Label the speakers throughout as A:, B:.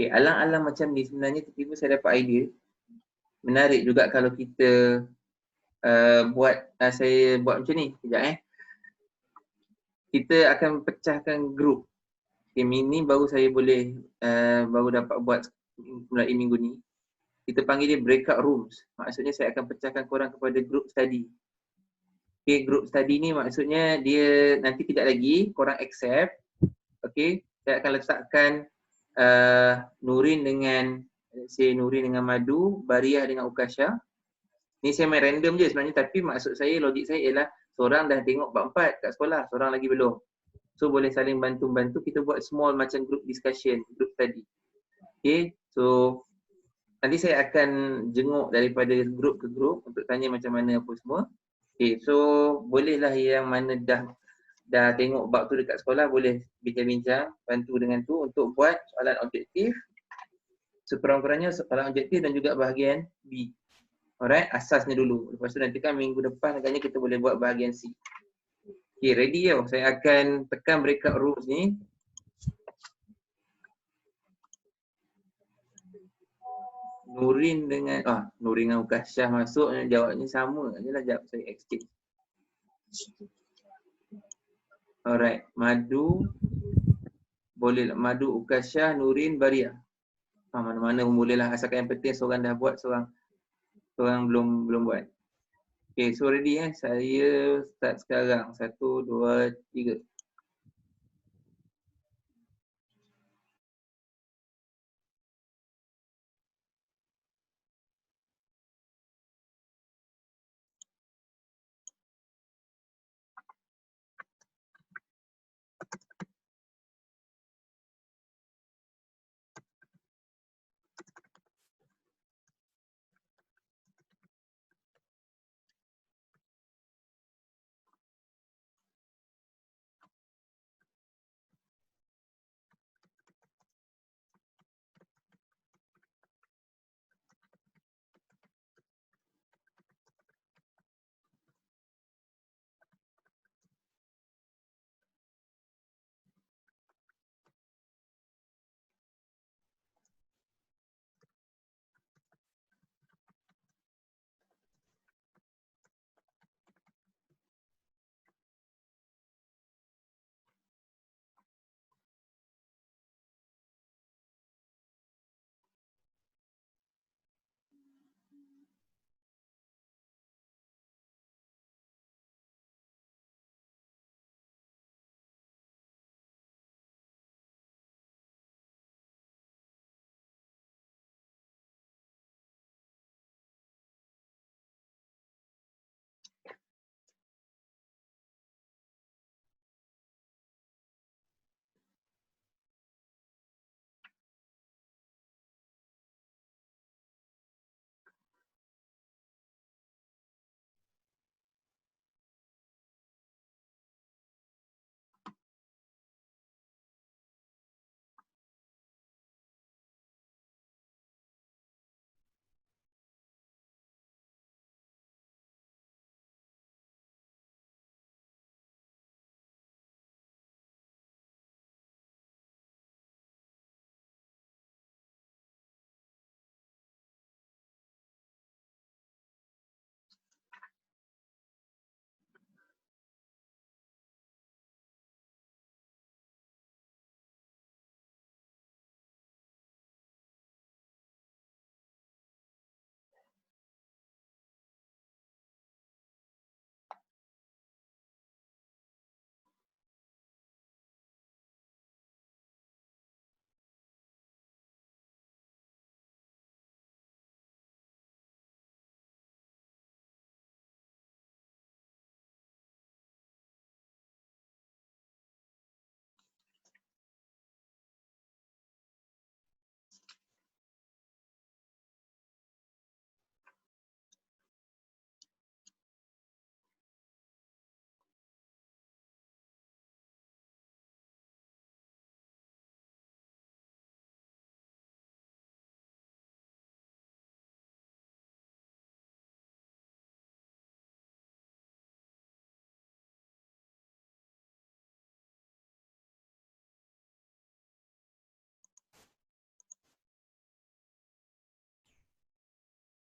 A: Okay, alang-alang macam ni sebenarnya tiba-tiba saya dapat idea. Menarik juga kalau kita saya buat macam ni. Sekejap Kita akan pecahkan grup. Okay, ni baru saya boleh baru dapat buat mulai minggu ni. Kita panggil dia breakout rooms. Maksudnya saya akan pecahkan korang kepada group study. Okay, group study ni maksudnya dia nanti tidak lagi korang accept. Okay, saya akan letakkan Nurin dengan Nurin dengan Madu, Bariah dengan Ukasha. Ni saya main random je sebenarnya, tapi maksud saya, logik saya ialah seorang dah tengok bab 4 kat sekolah, seorang lagi belum. So boleh saling bantu-bantu, kita buat small macam group discussion, group study. Okay, so nanti saya akan jenguk daripada group ke group untuk tanya macam mana apa semua. Okay, so bolehlah yang mana dah tengok bab tu dekat sekolah, boleh bincang-bincang, bantu dengan tu untuk buat soalan objektif. Sekurang-kurangnya soalan objektif dan juga bahagian B. Alright, asasnya dulu. Lepas tu nanti kan minggu depan agaknya kita boleh buat bahagian C. Okay, ready ya? Saya akan tekan breakout rooms ni. Nurin dengan Ukasha masuk, jawabnya sama je lah, jap saya exchange. Alright, Madu boleh lah, Madu, Ukasha, Nurin, Bariah. Mana-mana pun boleh lah, asalkan yang penting seorang dah buat, seorang belum buat. Okay, so ready saya start sekarang. 1, 2, 3.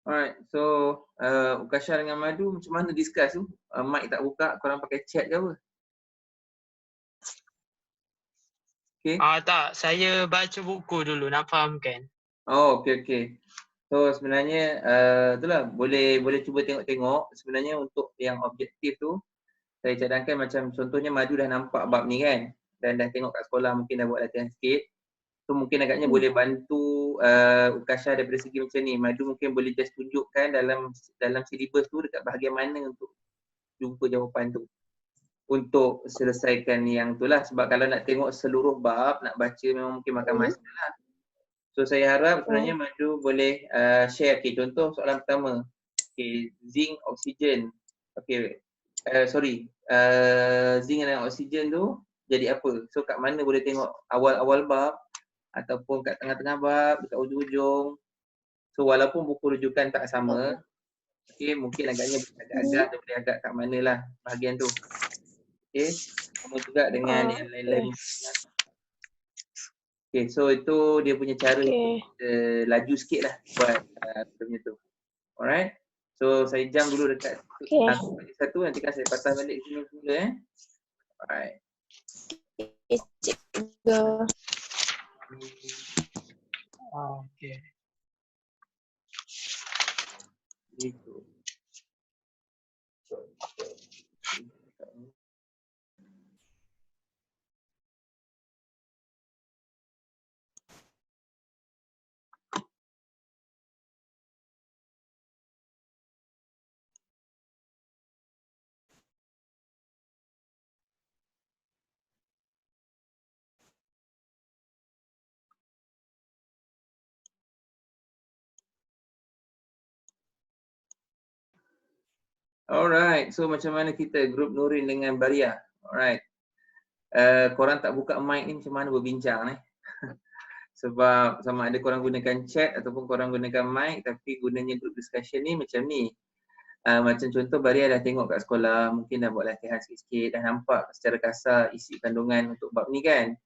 A: Alright, so Ukasha dengan Madu macam mana discuss tu? Mic tak buka, korang pakai chat ke apa? Okay.
B: Tak, saya baca buku dulu nak fahamkan.
A: Oh, okay. So sebenarnya itulah boleh cuba tengok-tengok. Sebenarnya untuk yang objektif tu saya cadangkan macam contohnya Madu dah nampak bab ni kan, dan dah tengok kat sekolah mungkin dah buat latihan sikit. So mungkin agaknya boleh bantu Ukasha daripada segi macam ni. Madu mungkin boleh just tunjukkan dalam syllabus tu dekat bahagian mana untuk jumpa jawapan tu. Untuk selesaikan yang tu lah. Sebab kalau nak tengok seluruh bab, nak baca memang mungkin makan masa lah. So saya harap sebenarnya Madu boleh share. Okay, contoh soalan pertama. Okay, zinc, oksigen. Okay, zinc dan oksigen tu jadi apa? So kat mana boleh tengok awal-awal bab ataupun kat tengah-tengah bab, dekat ujung-ujung. So walaupun buku rujukan tak sama, okay, mungkin agaknya agak-agak dia boleh agak kat mana lah bahagian tu. Okay, sama juga dengan yang lain-lain. Okay, so itu dia punya cara laju sikit lah buat punya tu. Alright, so saya jam dulu dekat satu, nanti kan saya patah balik sini semula Alright.
B: Okay.
A: Gitu. Alright, so macam mana kita grup Nurin dengan Baria? Alright. Korang tak buka mic ni macam mana berbincang ni? Sebab sama ada korang gunakan chat ataupun korang gunakan mic, tapi gunanya group discussion ni macam ni. Macam contoh Baria dah tengok kat sekolah, mungkin dah buat latihan sikit-sikit, dah nampak secara kasar isi kandungan untuk bab ni kan.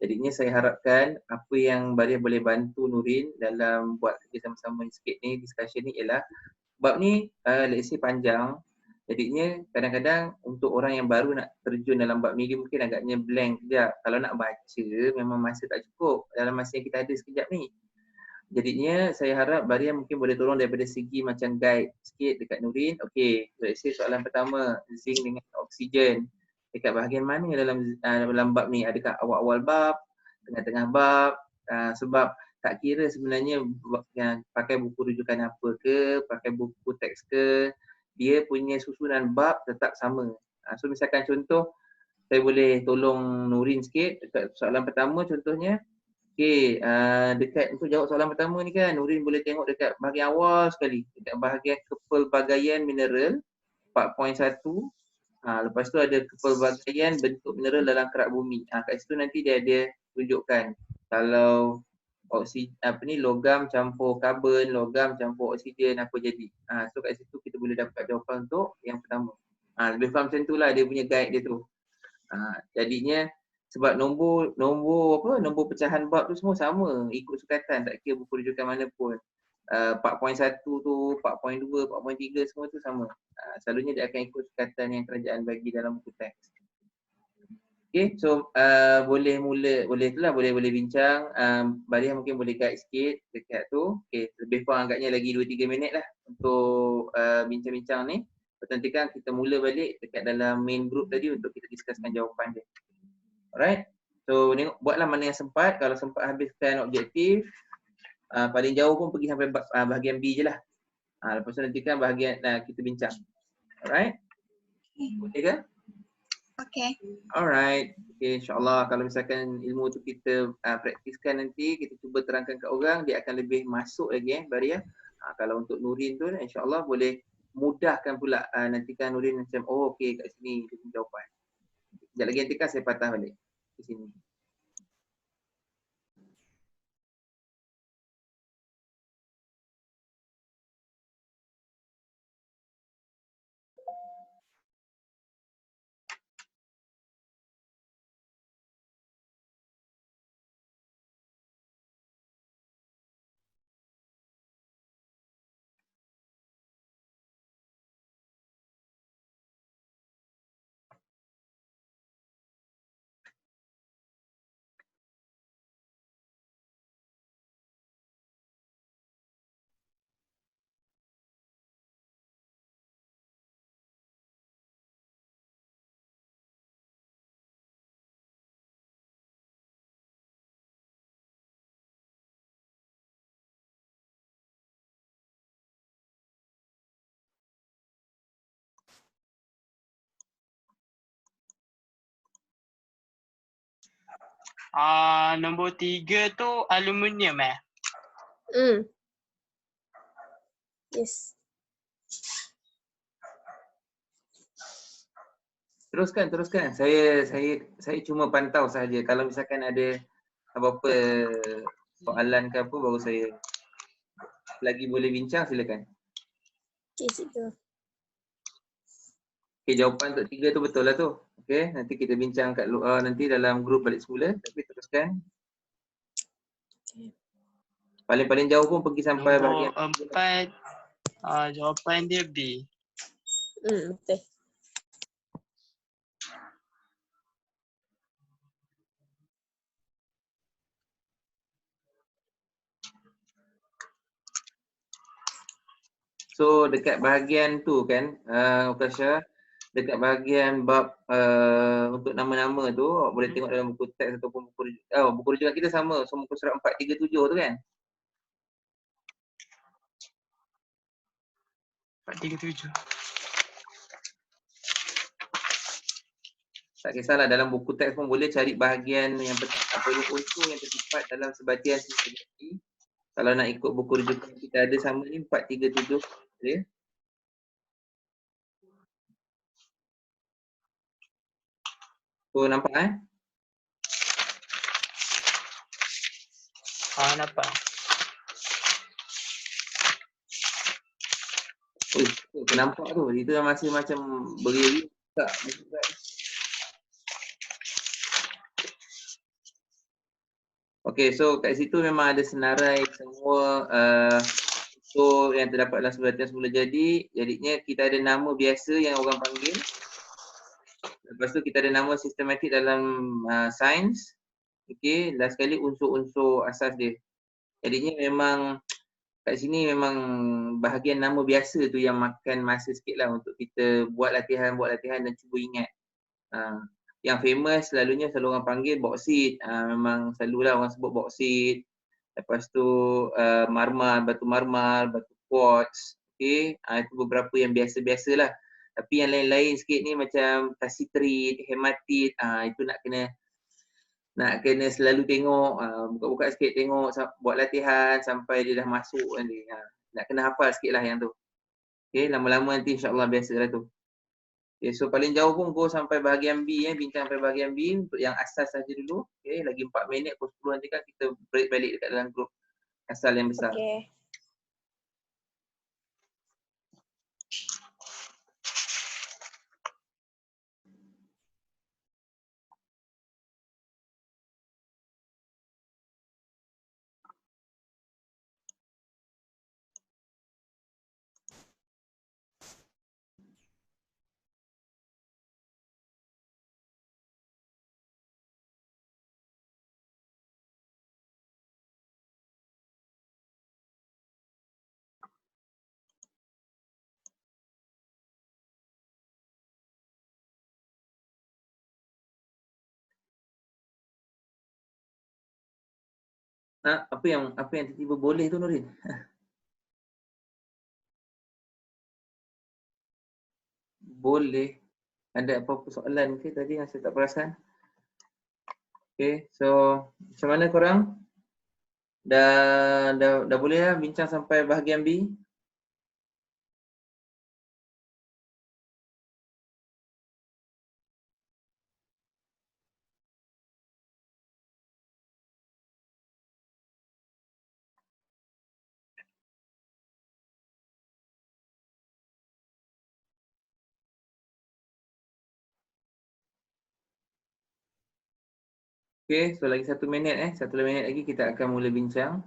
A: Jadinya saya harapkan apa yang Baria boleh bantu Nurin dalam buat kerja sama-sama sikit ni, discussion ni ialah bab ni let's say panjang. Jadinya kadang-kadang untuk orang yang baru nak terjun dalam bab ni dia mungkin agaknya blank sekejap. Kalau nak baca memang masa tak cukup dalam masa yang kita ada sekejap ni. Jadinya saya harap Baria mungkin boleh tolong daripada segi macam guide sikit dekat Nurin. Okay, let's say soalan pertama, zinc dengan oksigen. Dekat bahagian mana dalam bab ni? Adakah awal-awal bab, tengah-tengah bab? Sebab tak kira sebenarnya yang pakai buku rujukan apa ke, pakai buku teks ke, dia punya susunan bab tetap sama. So misalkan contoh, saya boleh tolong Nurin sikit dekat soalan pertama contohnya. Okay, dekat untuk jawab soalan pertama ni kan, Nurin boleh tengok dekat bahagian awal sekali, dekat bahagian kepelbagaian mineral 4.1. Lepas tu ada kepelbagaian bentuk mineral dalam kerak bumi. Kat situ nanti dia ada tunjukkan kalau logam campur karbon, logam campur oksigen apa jadi. So kat situ kita boleh dapat jawapan untuk yang pertama. Lebih faham macam tu lah dia punya guide dia tu. Jadinya sebab nombor pecahan bab tu semua sama, ikut sukatan, tak kira buku rujukan mana pun. 4.1 tu, 4.2, 4.3 semua tu sama. Selalunya dia akan ikut sukatan yang kerajaan bagi dalam buku teks. Okay, so boleh bincang. Baria mungkin boleh guide sikit dekat tu. Okay, lebih kurang agaknya lagi 2-3 minit lah untuk bincang-bincang ni. Nantikan kita mula balik dekat dalam main group tadi untuk kita discusskan jawapan dia. Alright, so buatlah mana yang sempat. Kalau sempat habiskan objektif, paling jauh pun pergi sampai bahagian B je lah. Lepas tu nantikan bahagian kita bincang. Alright, boleh ke?
C: Okay.
A: Alright, okay, insyaAllah kalau misalkan ilmu tu kita praktiskan nanti, kita cuba terangkan kat orang, dia akan lebih masuk lagi Baria. Kalau untuk Nurin tu insyaAllah boleh mudahkan pula nantikan Nurin macam, oh okay kat sini dia punya jawapan. Sekejap lagi nantikan saya patah balik di sini.
B: Nombor 3 tu aluminium eh?
C: Yes.
A: Teruskan. Saya cuma pantau sahaja. Kalau misalkan ada apa-apa soalan ke apa, baru saya lagi boleh bincang, silakan.
C: Okay, situ.
A: Okay, jawapan untuk 3 tu betul lah tu. Okay, nanti kita bincang kat nanti dalam grup balik semula. Tapi teruskan.
C: Okay.
A: Paling-paling jauh pun pergi sampai
B: Nombor
A: bahagian
B: 4, jawapan dia B.
C: Betul.
A: So dekat bahagian tu kan, Ukasha, dekat bahagian bab untuk nama-nama tu, awak boleh tengok dalam buku teks ataupun buku rujukan kita sama. So muka surat 437 tu kan.
B: 437.
A: Tak kisahlah, dalam buku teks pun boleh cari bahagian yang apa unsur yang terdapat dalam sebatian sini. Kalau nak ikut buku rujukan kita ada sama ni 437. Boleh? So nampak
B: Nampak.
A: Nampak tu, itu masih macam beri tak. Okay, so kat situ memang ada senarai semua unsur yang terdapat dalam sebatian semula jadi. Jadinya kita ada nama biasa yang orang panggil. Lepas tu kita ada nama sistematik dalam sains. Okay, last sekali unsur-unsur asas dia. Jadinya memang kat sini memang bahagian nama biasa tu yang makan masa sikit lah untuk kita buat latihan dan cuba ingat. Yang famous selalunya selalu orang panggil boksit. Memang selalulah orang sebut boksit. Lepas tu batu marmar, batu quartz. Okay, itu beberapa yang biasa-biasalah. Tapi yang lain-lain sikit ni macam kasitrit, hematit, itu nak kena selalu tengok, buka-buka sikit tengok, buat latihan sampai dia dah masuk nanti. Nak kena hafal sikit lah yang tu. Okay, lama-lama nanti insyaAllah biasalah tu. Okay, so paling jauh pun go sampai bahagian B, bincang sampai bahagian B untuk yang asas saja dulu. Okay, lagi 4 minit, pukul 10 nanti kan kita break balik dekat dalam grup asal yang besar.
C: Okay.
A: Apa yang tiba-tiba boleh tu Nurin? Boleh. Ada apa-apa soalan ke tadi yang saya tak perasan? Okay, so macam mana korang? Dah boleh lah bincang sampai bahagian B? Okay, so lagi 1 minit 1 minit lagi kita akan mula bincang.